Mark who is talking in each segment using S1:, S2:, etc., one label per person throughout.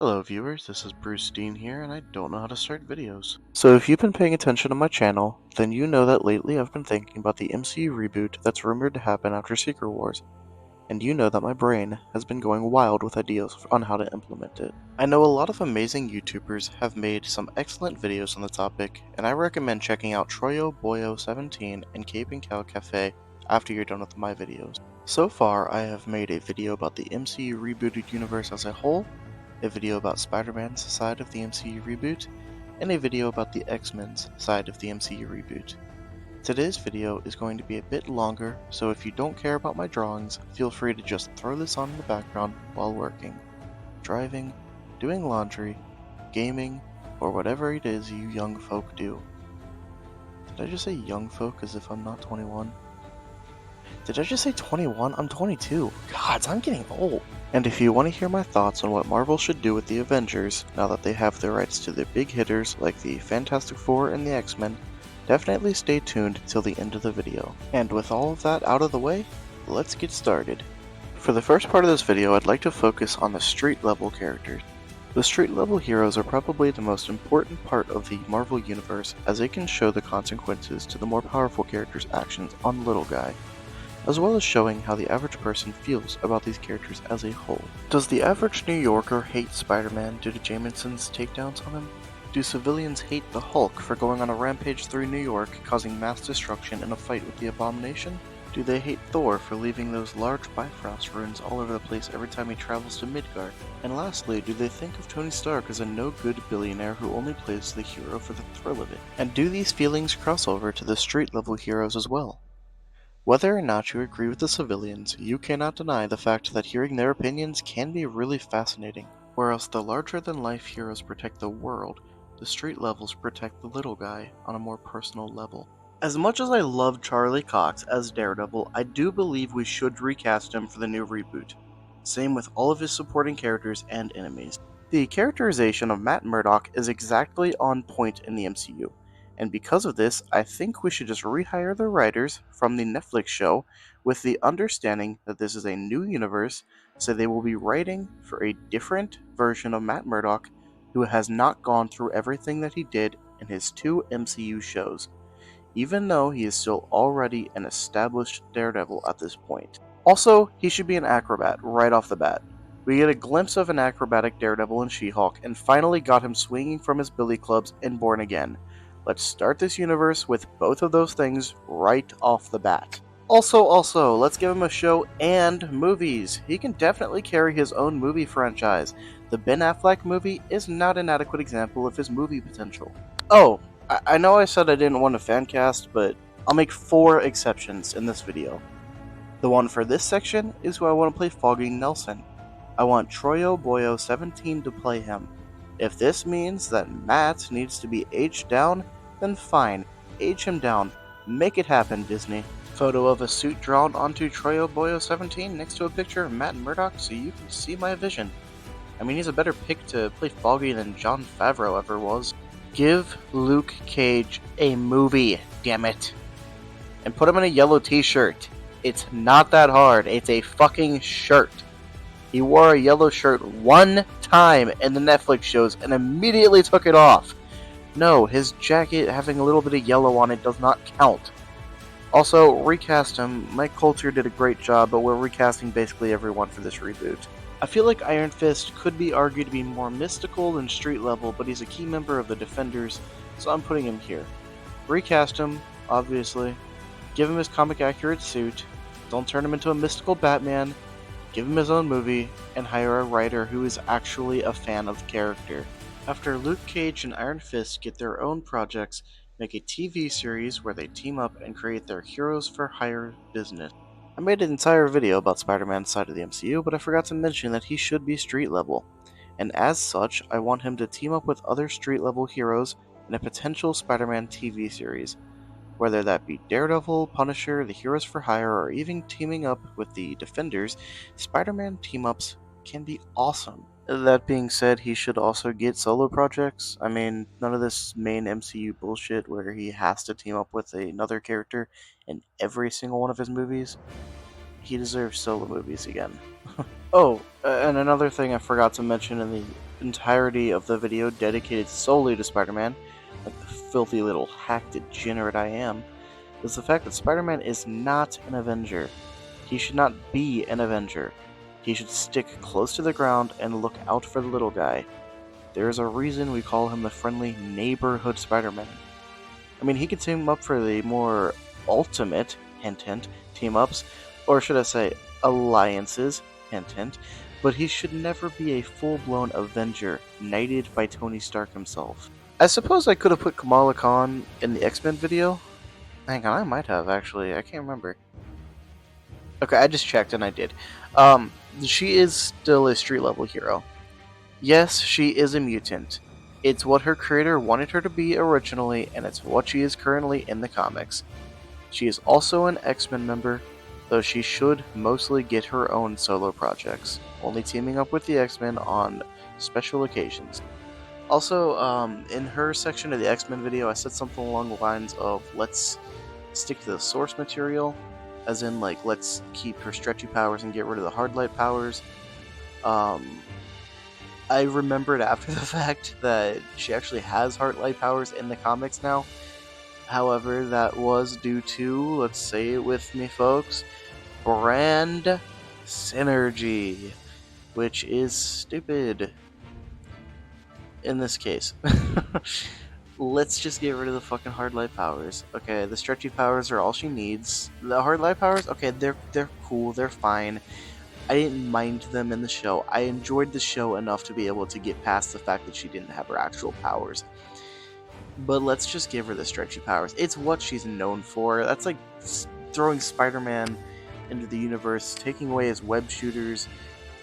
S1: Hello viewers, this is Bruce Dean here, and I don't know how to start videos. So if you've been paying attention to my channel, then you know that lately I've been thinking about the MCU reboot that's rumored to happen after Secret Wars, and you know that my brain has been going wild with ideas on how to implement it. I know a lot of amazing YouTubers have made some excellent videos on the topic, and I recommend checking out Troyo Boyo 17 and Cape and Cow Cafe after you're done with my videos. So far, I have made a video about the MCU rebooted universe as a whole, a video about Spider-Man's side of the MCU reboot, and a video about the X-Men's side of the MCU reboot. Today's video is going to be a bit longer, so if you don't care about my drawings, feel free to just throw this on in the background while working, driving, doing laundry, gaming, or whatever it is you young folk do. Did I just say young folk as if I'm not 21? Did I just say 21? I'm 22. God, I'm getting old. And if you want to hear my thoughts on what Marvel should do with the Avengers, now that they have the rights to the big hitters like the Fantastic Four and the X-Men, definitely stay tuned till the end of the video. And with all of that out of the way, let's get started. For the first part of this video, I'd like to focus on the street level characters. The street level heroes are probably the most important part of the Marvel universe, as they can show the consequences to the more powerful characters' actions on little guy, as well as showing how the average person feels about these characters as a whole. Does the average New Yorker hate Spider-Man due to Jameson's takedowns on him? Do civilians hate the Hulk for going on a rampage through New York, causing mass destruction in a fight with the Abomination? Do they hate Thor for leaving those large Bifrost runes all over the place every time he travels to Midgard? And lastly, do they think of Tony Stark as a no-good billionaire who only plays the hero for the thrill of it? And do these feelings cross over to the street-level heroes as well? Whether or not you agree with the civilians, you cannot deny the fact that hearing their opinions can be really fascinating. Whereas the larger-than-life heroes protect the world, the street levels protect the little guy on a more personal level. As much as I love Charlie Cox as Daredevil, I do believe we should recast him for the new reboot. Same with all of his supporting characters and enemies. The characterization of Matt Murdock is exactly on point in the MCU. And because of this, I think we should just rehire the writers from the Netflix show with the understanding that this is a new universe, so they will be writing for a different version of Matt Murdock who has not gone through everything that he did in his two MCU shows, even though he is still already an established Daredevil at this point. Also, he should be an acrobat right off the bat. We get a glimpse of an acrobatic Daredevil in She-Hulk, and finally got him swinging from his billy clubs in Born Again. Let's start this universe with both of those things right off the bat. Also, let's give him a show and movies. He can definitely carry his own movie franchise. The Ben Affleck movie is not an adequate example of his movie potential. Oh, I know I said I didn't want a fan cast, but I'll make 4 exceptions in this video. The one for this section is who I want to play Foggy Nelson. I want Troyo Boyo 17 to play him. If this means that Matt needs to be aged down, then fine, age him down. Make it happen, Disney. Photo of a suit drawn onto Troyo Boyo 17 next to a picture of Matt Murdock so you can see my vision. I mean, he's a better pick to play Foggy than Jon Favreau ever was. Give Luke Cage a movie, damn it. And put him in a yellow t-shirt. It's not that hard. It's a fucking shirt. He wore a yellow shirt one time in the Netflix shows and immediately took it off. No, his jacket having a little bit of yellow on it does not count. Also, recast him. Mike Coulter did a great job, but we're recasting basically everyone for this reboot. I feel like Iron Fist could be argued to be more mystical than street level, but he's a key member of the Defenders, so I'm putting him here. Recast him, obviously. Give him his comic accurate suit. Don't turn him into a mystical Batman. Give him his own movie, and hire a writer who is actually a fan of the character. After Luke Cage and Iron Fist get their own projects, make a TV series where they team up and create their Heroes for Hire business. I made an entire video about Spider-Man's side of the MCU, but I forgot to mention that he should be street level. And as such, I want him to team up with other street level heroes in a potential Spider-Man TV series. Whether that be Daredevil, Punisher, the Heroes for Hire, or even teaming up with the Defenders, Spider-Man team-ups can be awesome. That being said, he should also get solo projects. I mean, none of this main MCU bullshit where he has to team up with another character in every single one of his movies. He deserves solo movies again. Oh, and another thing I forgot to mention in the entirety of the video dedicated solely to Spider-Man, like the filthy little hack degenerate I am, is the fact that Spider-Man is not an Avenger. He should not be an Avenger. He should stick close to the ground and look out for the little guy. There is a reason we call him the friendly neighborhood Spider-Man. I mean, he could team up for the more ultimate, hint hint, team-ups, or should I say, alliances, hint hint, but he should never be a full-blown Avenger, knighted by Tony Stark himself. I suppose I could have put Kamala Khan in the X-Men video. Hang on, I might have, actually. I can't remember. Okay, I just checked, and I did. She is still a street-level hero. Yes, she is a mutant. It's what her creator wanted her to be originally, and it's what she is currently in the comics. She is also an X-Men member, though she should mostly get her own solo projects, only teaming up with the X-Men on special occasions. Also, in her section of the X-Men video, I said something along the lines of, let's stick to the source material, as in, like, let's keep her stretchy powers and get rid of the hard light powers. I remembered after the fact that she actually has hard light powers in the comics now. However, that was due to, let's say it with me folks, brand synergy, which is stupid in this case. Let's just get rid of the fucking hard light powers. Okay, the stretchy powers are all she needs. The hard light powers, okay, they're cool, they're fine. I didn't mind them in the show. I enjoyed the show enough to be able to get past the fact that she didn't have her actual powers. But let's just give her the stretchy powers. It's what she's known for. That's like throwing Spider-Man into the universe, taking away his web shooters,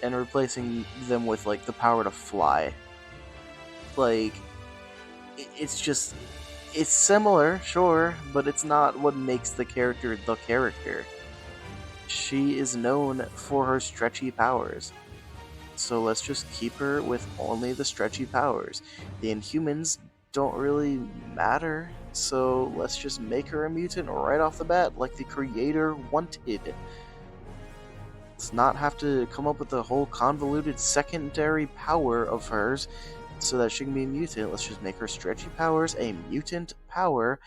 S1: and replacing them with, like, the power to fly. Like, it's just... It's similar, sure, but it's not what makes the character the character. She is known for her stretchy powers. So let's just keep her with only the stretchy powers. The Inhumans don't really matter, so let's just make her a mutant right off the bat, like the creator wanted. Let's not have to come up with the whole convoluted secondary power of hers so that she can be a mutant. Let's just make her stretchy powers a mutant power,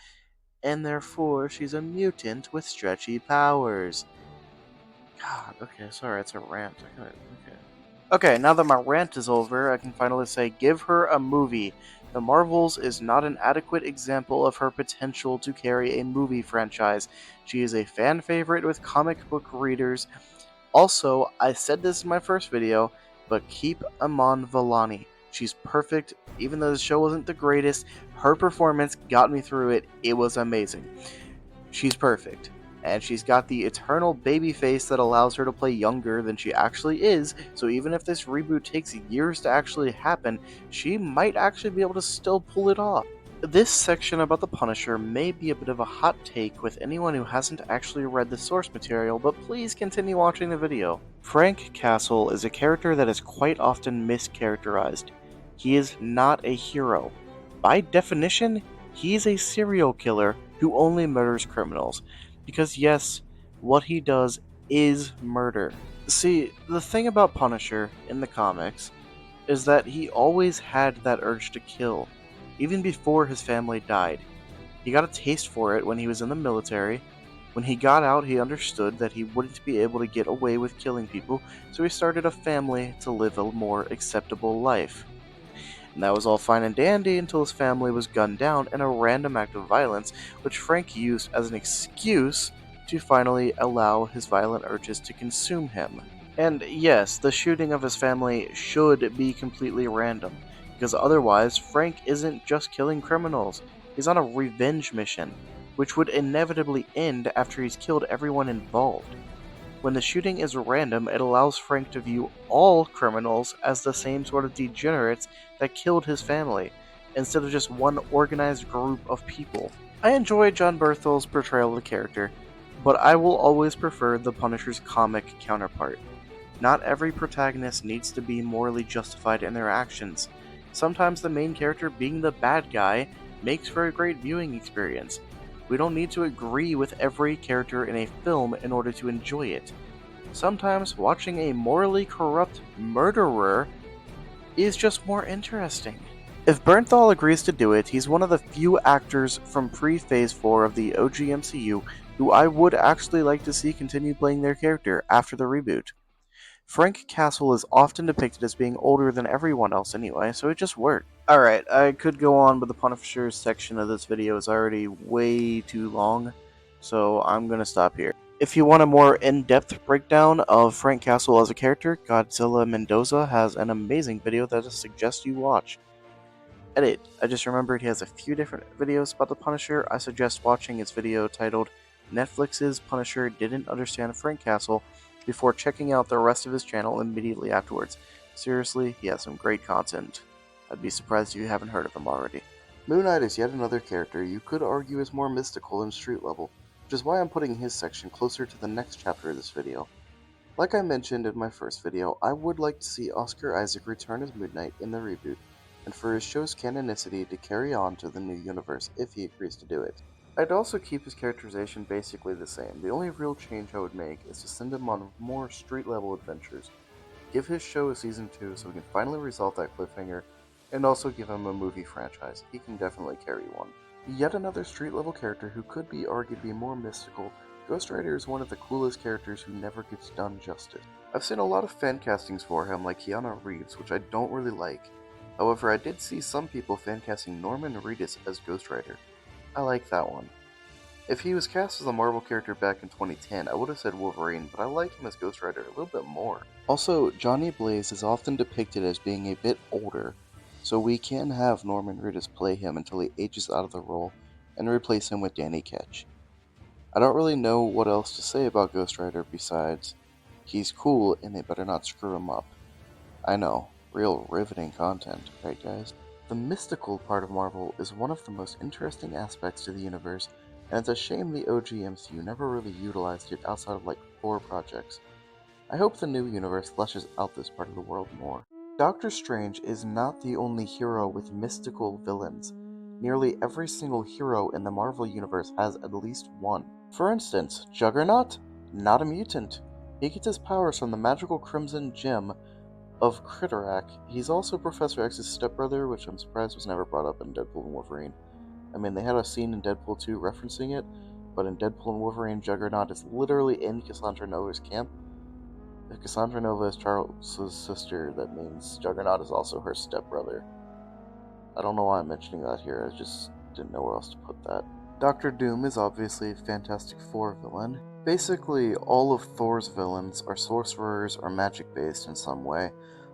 S1: and therefore she's a mutant with stretchy powers. God, okay, sorry, it's a rant. Okay, now that my rant is over, I can finally say, give her a movie. The Marvels is not an adequate example of her potential to carry a movie franchise. She is a fan favorite with comic book readers. Also, I said this in my first video, but keep Iman Vellani. She's perfect, even though the show wasn't the greatest. Her performance got me through it. It was amazing. She's perfect. And she's got the eternal baby face that allows her to play younger than she actually is, so even if this reboot takes years to actually happen, she might actually be able to still pull it off. This section about the Punisher may be a bit of a hot take with anyone who hasn't actually read the source material, but please continue watching the video. Frank Castle is a character that is quite often mischaracterized. He is not a hero. By definition, he is a serial killer who only murders criminals. Because yes, what he does is murder. See, the thing about Punisher in the comics is that he always had that urge to kill, even before his family died. He got a taste for it when he was in the military. When he got out, he understood that he wouldn't be able to get away with killing people, so he started a family to live a more acceptable life. And that was all fine and dandy until his family was gunned down in a random act of violence, which Frank used as an excuse to finally allow his violent urges to consume him. And yes, the shooting of his family should be completely random, because otherwise Frank isn't just killing criminals, he's on a revenge mission, which would inevitably end after he's killed everyone involved. When the shooting is random, it allows Frank to view all criminals as the same sort of degenerates that killed his family, instead of just one organized group of people. I enjoy John Berthel's portrayal of the character, but I will always prefer the Punisher's comic counterpart. Not every protagonist needs to be morally justified in their actions. Sometimes the main character being the bad guy makes for a great viewing experience. We don't need to agree with every character in a film in order to enjoy it. Sometimes watching a morally corrupt murderer is just more interesting. If Bernthal agrees to do it, he's one of the few actors from pre-Phase 4 of the OG MCU who I would actually like to see continue playing their character after the reboot. Frank Castle is often depicted as being older than everyone else anyway, so it just worked. Alright, I could go on, but the Punisher's section of this video is already way too long, so I'm gonna stop here. If you want a more in-depth breakdown of Frank Castle as a character, Godzilla Mendoza has an amazing video that I suggest you watch. Edit. I just remembered he has a few different videos about the Punisher. I suggest watching his video titled Netflix's Punisher Didn't Understand Frank Castle before checking out the rest of his channel immediately afterwards. Seriously, he has some great content. I'd be surprised if you haven't heard of him already. Moon Knight is yet another character you could argue is more mystical and street level, which is why I'm putting his section closer to the next chapter of this video. Like I mentioned in my first video, I would like to see Oscar Isaac return as Moon Knight in the reboot, and for his show's canonicity to carry on to the new universe if he agrees to do it. I'd also keep his characterization basically the same. The only real change I would make is to send him on more street-level adventures. Give his show a season 2 so we can finally resolve that cliffhanger, and also give him a movie franchise. He can definitely carry one. Yet another street-level character who could be argued to be more mystical, Ghost Rider is one of the coolest characters who never gets done justice. I've seen a lot of fan castings for him like Keanu Reeves, which I don't really like. However, I did see some people fan casting Norman Reedus as Ghost Rider. I like that one. If he was cast as a Marvel character back in 2010, I would have said Wolverine, but I like him as Ghost Rider a little bit more. Also, Johnny Blaze is often depicted as being a bit older, so we can have Norman Reedus play him until he ages out of the role and replace him with Danny Ketch. I don't really know what else to say about Ghost Rider besides, he's cool and they better not screw him up. I know, real riveting content, right guys? The mystical part of Marvel is one of the most interesting aspects to the universe, and it's a shame the OG MCU never really utilized it outside of like 4 projects. I hope the new universe fleshes out this part of the world more. Doctor Strange is not the only hero with mystical villains. Nearly every single hero in the Marvel universe has at least one. For instance, Juggernaut? Not a mutant. He gets his powers from the magical Crimson Gem of Critterak. He's also Professor X's stepbrother, which I'm surprised was never brought up in Deadpool and Wolverine. I mean, they had a scene in Deadpool 2 referencing it, but in Deadpool and Wolverine, Juggernaut is literally in Cassandra Nova's camp. If Cassandra Nova is Charles' sister, that means Juggernaut is also her stepbrother. I don't know why I'm mentioning that here, I just didn't know where else to put that. Doctor Doom is obviously a Fantastic Four villain. Basically, all of Thor's villains are sorcerers or magic-based in some way.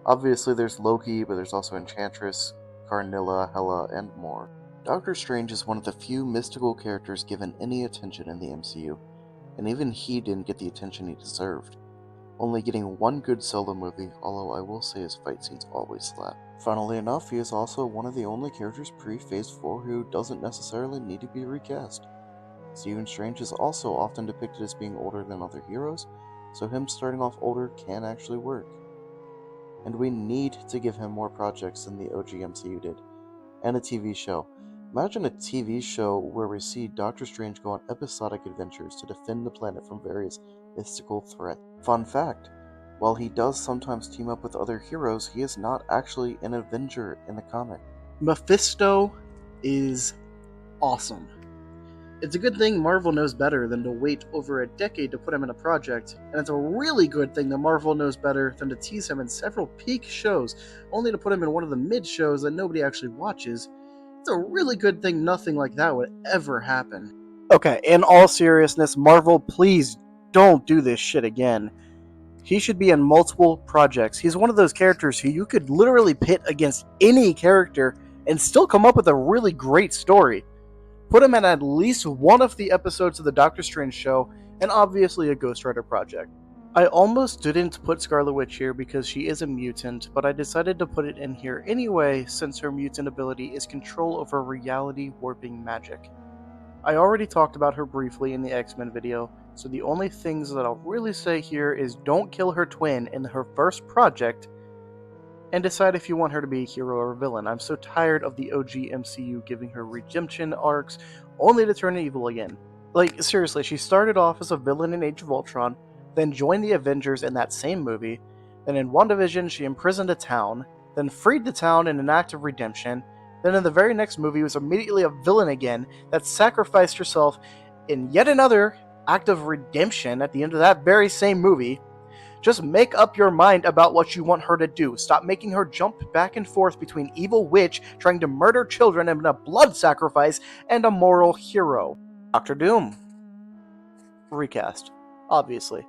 S1: Obviously there's Loki, but there's also Enchantress, Carnilla, Hela, and more. Doctor Strange is one of the few mystical characters given any attention in the MCU, and even he didn't get the attention he deserved. Only getting one good solo movie, although I will say his fight scenes always slap. Funnily enough, he is also one of the only characters pre-Phase 4 who doesn't necessarily need to be recast. Stephen Strange is also often depicted as being older than other heroes, so him starting off older can actually work. And we need to give him more projects than the OG MCU did, and a TV show. Imagine a TV show where we see Doctor Strange go on episodic adventures to defend the planet from various mystical threats. Fun fact, while he does sometimes team up with other heroes, he is not actually an Avenger in the comic. Mephisto is awesome. It's a good thing Marvel knows better than to wait over a decade to put him in a project, and it's a really good thing that Marvel knows better than to tease him in several peak shows, only to put him in one of the mid shows that nobody actually watches. It's a really good thing nothing like that would ever happen. Okay, in all seriousness, Marvel, please don't do this shit again. He should be in multiple projects. He's one of those characters who you could literally pit against any character and still come up with a really great story. Put him in at least one of the episodes of the Doctor Strange show, and obviously a Ghost Rider project. I almost didn't put Scarlet Witch here because she is a mutant, but I decided to put it in here anyway since her mutant ability is control over reality warping magic. I already talked about her briefly in the X-Men video, so the only things that I'll really say here is don't kill her twin in her first project, and decide if you want her to be a hero or a villain. I'm so tired of the OG MCU giving her redemption arcs only to turn evil again. Like, seriously, she started off as a villain in Age of Ultron, then joined the Avengers in that same movie, then in WandaVision she imprisoned a town,
S2: then freed the town in an act of redemption. Then in the very next movie was immediately a villain again that sacrificed herself in yet another act of redemption at the end of that very same movie. Just make up your mind about what you want her to do. Stop making her jump back and forth between evil witch trying to murder children and a blood sacrifice and a moral hero. Doctor Doom. Recast. Obviously.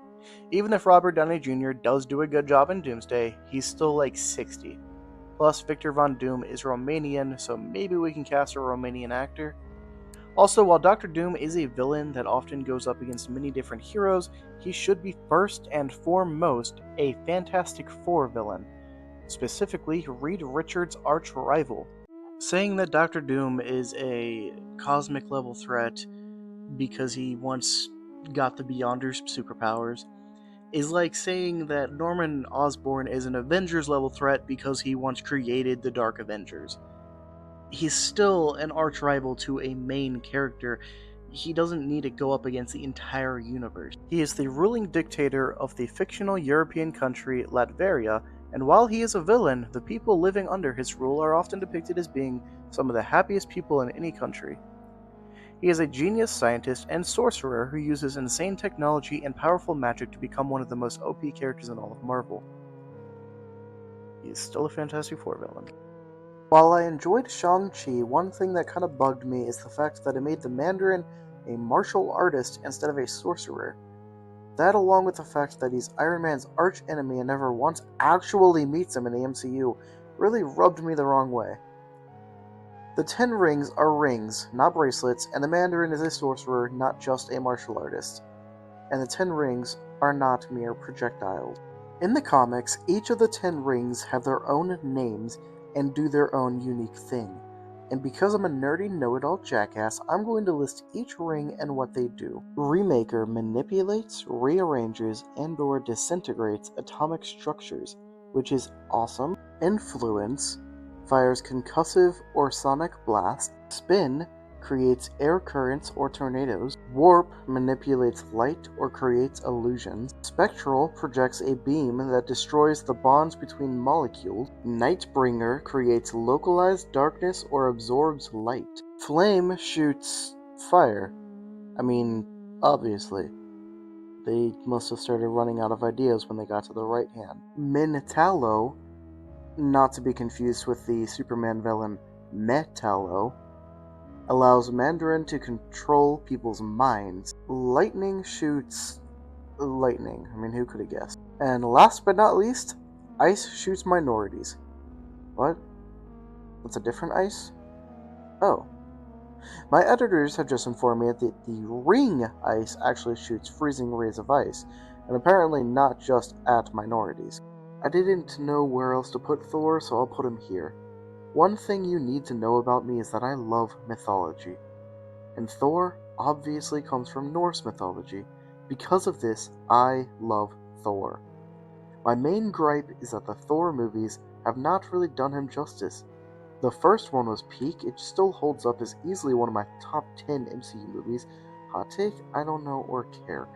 S2: Even if Robert Downey Jr. does do a good job in Doomsday, he's still like 60. Plus, Victor Von Doom is Romanian, so maybe we can cast a Romanian actor. Also, while Doctor Doom is a villain that often goes up against many different heroes, he should be first and foremost a Fantastic Four villain, specifically Reed Richards' arch-rival. Saying that Doctor Doom is a cosmic level threat because he once got the Beyonders' superpowers is like saying that Norman Osborn is an Avengers level threat because he once created the Dark Avengers. He's still an arch rival to a main character. He doesn't need to go up against the entire universe. He is the ruling dictator of the fictional European country Latveria, and while he is a villain, the people living under his rule are often depicted as being some of the happiest people in any country. He is a genius scientist and sorcerer who uses insane technology and powerful magic to become one of the most OP characters in all of Marvel. He is still a Fantastic Four villain. While I enjoyed Shang-Chi, one thing that kind of bugged me is the fact that it made the Mandarin a martial artist instead of a sorcerer. That, along with the fact that he's Iron Man's arch-enemy and never once actually meets him in the MCU, really rubbed me the wrong way. The 10 rings are rings, not bracelets, and the Mandarin is a sorcerer, not just a martial artist. And the 10 rings are not mere projectiles. In the comics, each of the 10 rings have their own names and do their own unique thing. And because I'm a nerdy know-it-all jackass, I'm going to list each ring and what they do. Remaker manipulates, rearranges, and/or disintegrates atomic structures, which is awesome. Influence fires concussive or sonic blasts. Spin creates air currents or tornadoes. Warp manipulates light or creates illusions. Spectral projects a beam that destroys the bonds between molecules. Nightbringer creates localized darkness or absorbs light. Flame shoots fire. Obviously. They must have started running out of ideas when they got to the right hand. Metallo, not to be confused with the Superman villain Metallo, allows Mandarin to control people's minds. Lightning shoots lightning. Who could have guessed? And last but not least, ice shoots minorities. What? That's a different ice? Oh. My editors have just informed me that the ring ice actually shoots freezing rays of ice, and apparently not just at minorities. I didn't know where else to put Thor, so I'll put him here. One thing you need to know about me is that I love mythology. And Thor obviously comes from Norse mythology. Because of this, I love Thor. My main gripe is that the Thor movies have not really done him justice. The first one was peak, it still holds up as easily one of my top 10 MCU movies. Hot take? I don't know or care.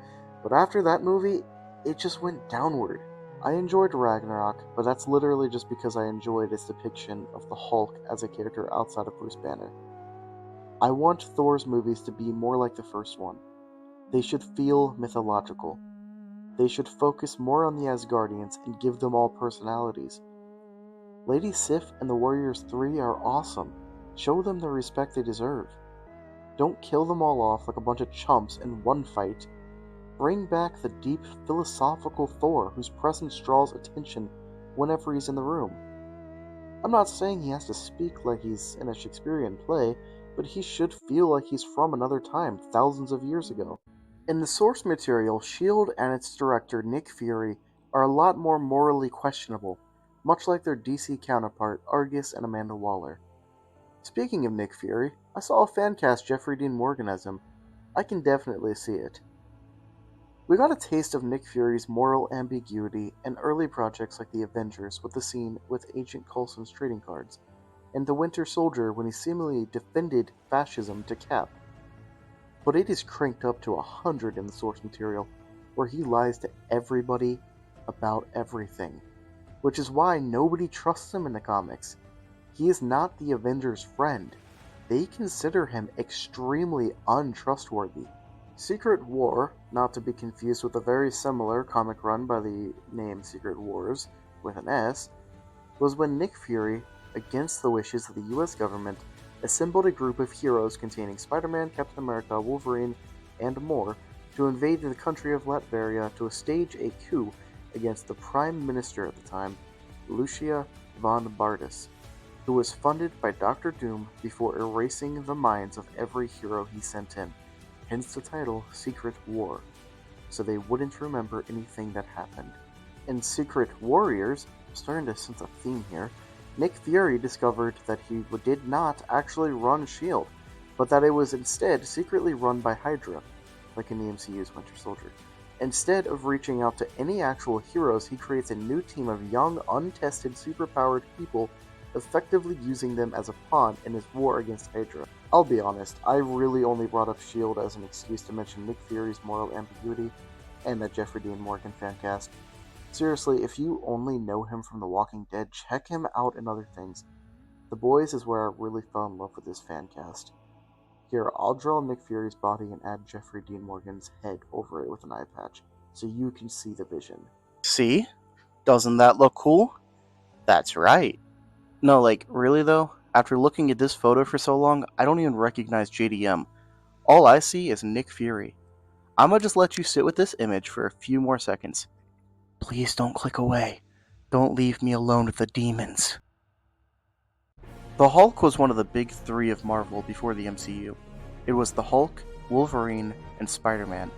S2: But after that movie, it just went downward. I enjoyed Ragnarok, but that's literally just because I enjoyed its depiction of the Hulk as a character outside of Bruce Banner. I want Thor's movies to be more like the first one. They should feel mythological. They should focus more on the Asgardians and give them all personalities. Lady Sif and the Warriors 3 are awesome. Show them the respect they deserve. Don't kill them all off like a bunch of chumps in one fight. Bring back the deep, philosophical Thor whose presence draws attention whenever he's in the room. I'm not saying he has to speak like he's in a Shakespearean play, but he should feel like he's from another time, thousands of years ago. In the source material, S.H.I.E.L.D. and its director, Nick Fury, are a lot more morally questionable, much like their DC counterpart, Argus and Amanda Waller. Speaking of Nick Fury, I saw a fan cast Jeffrey Dean Morgan as him. I can definitely see it. We got a taste of Nick Fury's moral ambiguity in early projects like the Avengers with the scene with Agent Coulson's trading cards, and The Winter Soldier when he seemingly defended fascism to Cap. But it is cranked up to 100 in the source material, where he lies to everybody about everything. which is why nobody trusts him in the comics. He is not the Avengers' friend. They consider him extremely untrustworthy. Secret War, not to be confused with a very similar comic run by the name Secret Wars, with an S, was when Nick Fury, against the wishes of the US government, assembled a group of heroes containing Spider-Man, Captain America, Wolverine, and more to invade the country of Latveria to stage a coup against the Prime Minister at the time, Lucia von Bardis, who was funded by Doctor Doom before erasing the minds of every hero he sent in, hence the title Secret War, so they wouldn't remember anything that happened. In Secret Warriors, starting to sense a theme here, Nick Fury discovered that he did not actually run S.H.I.E.L.D., but that it was instead secretly run by Hydra, like in the MCU's Winter Soldier. Instead of reaching out to any actual heroes, he creates a new team of young, untested, superpowered people, effectively using them as a pawn in his war against Hydra. I'll be honest, I really only brought up S.H.I.E.L.D. as an excuse to mention Nick Fury's moral ambiguity and the Jeffrey Dean Morgan fancast. Seriously, if you only know him from The Walking Dead, check him out in other things. The Boys is where I really fell in love with this fancast. Here, I'll draw Nick Fury's body and add Jeffrey Dean Morgan's head over it with an eye patch, so you can see the vision.
S1: See? Doesn't that look cool? That's right. No, like, really though? After looking at this photo for so long, I don't even recognize JDM. All I see is Nick Fury. I'ma just let you sit with this image for a few more seconds. Please don't click away. Don't leave me alone with the demons. The Hulk was one of the big three of Marvel before the MCU. It was the Hulk, Wolverine, and Spider-Man.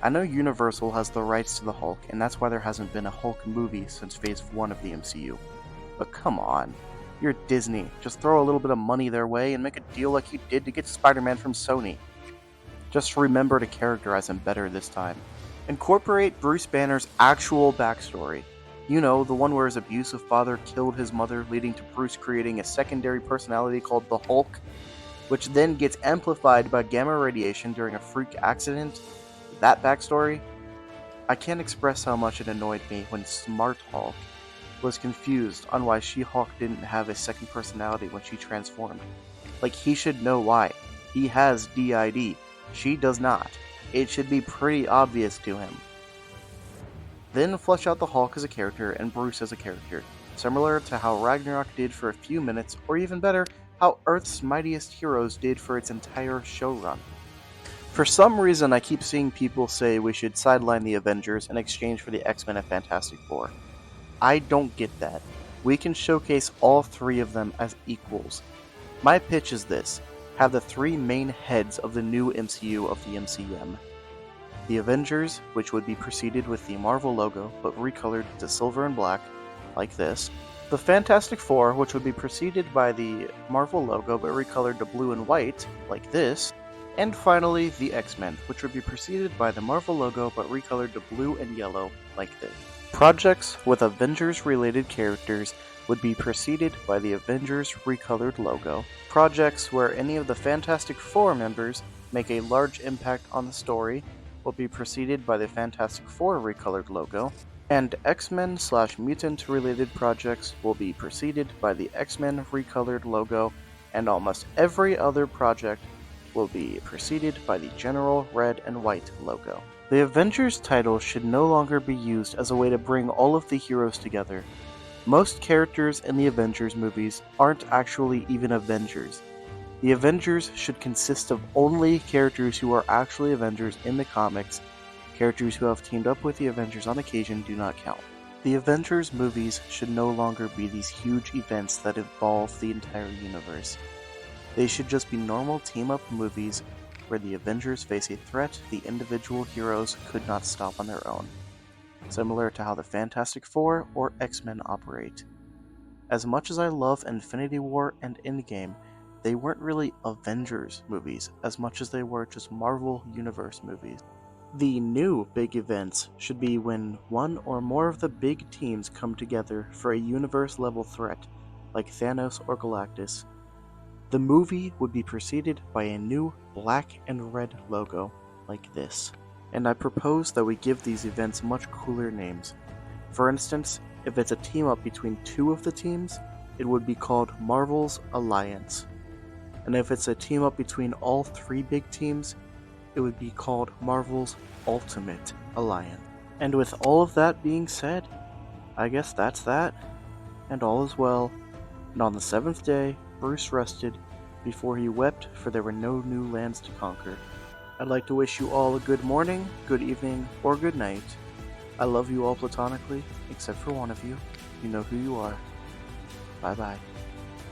S1: I know Universal has the rights to the Hulk, and that's why there hasn't been a Hulk movie since Phase 1 of the MCU. But come on, you're Disney. Just throw a little bit of money their way and make a deal like you did to get Spider-Man from Sony. Just remember to characterize him better this time. Incorporate Bruce Banner's actual backstory. You know, the one where his abusive father killed his mother, leading to Bruce creating a secondary personality called the Hulk, which then gets amplified by gamma radiation during a freak accident. That backstory? I can't express how much it annoyed me when Smart Hulk was confused on why She-Hulk didn't have a second personality when she transformed. Like, he should know why. He has DID. She does not. It should be pretty obvious to him. Then flesh out the Hulk as a character and Bruce as a character, similar to how Ragnarok did for a few minutes, or even better, how Earth's Mightiest Heroes did for its entire show run. For some reason, I keep seeing people say we should sideline the Avengers in exchange for the X-Men and Fantastic Four. I don't get that. We can showcase all three of them as equals. My pitch is this: have the three main heads of the new MCU of the MCM. The Avengers, which would be preceded with the Marvel logo but recolored to silver and black, like this. The Fantastic Four, which would be preceded by the Marvel logo but recolored to blue and white, like this. And finally, the X-Men, which would be preceded by the Marvel logo but recolored to blue and yellow, like this. Projects with Avengers-related characters would be preceded by the Avengers recolored logo. Projects where any of the Fantastic Four members make a large impact on the story will be preceded by the Fantastic Four recolored logo, and X-Men/Mutant related projects will be preceded by the X-Men recolored logo, and almost every other project will be preceded by the general red and white logo. The Avengers title should no longer be used as a way to bring all of the heroes together. Most characters in the Avengers movies aren't actually even Avengers. The Avengers should consist of only characters who are actually Avengers in the comics. Characters who have teamed up with the Avengers on occasion do not count. The Avengers movies should no longer be these huge events that involve the entire universe. They should just be normal team-up movies where the Avengers face a threat the individual heroes could not stop on their own, similar to how the Fantastic Four or X-Men operate. As much as I love Infinity War and Endgame, they weren't really Avengers movies as much as they were just Marvel Universe movies. The new big events should be when one or more of the big teams come together for a universe-level threat, like Thanos or Galactus. The movie would be preceded by a new black and red logo, like this. And I propose that we give these events much cooler names. For instance,
S2: If it's a team up between two of the teams, it would be called Marvel's Alliance. And if it's a team up between all three big teams, it would be called Marvel's Ultimate Alliance. And with all of that being said, I guess that's that, and all is well. And on the seventh day, Bruce rested before he wept, for there were no new lands to conquer. I'd like to wish you all a good morning, good evening, or good night. I love you all platonically, except for one of you. You know who you are. Bye bye.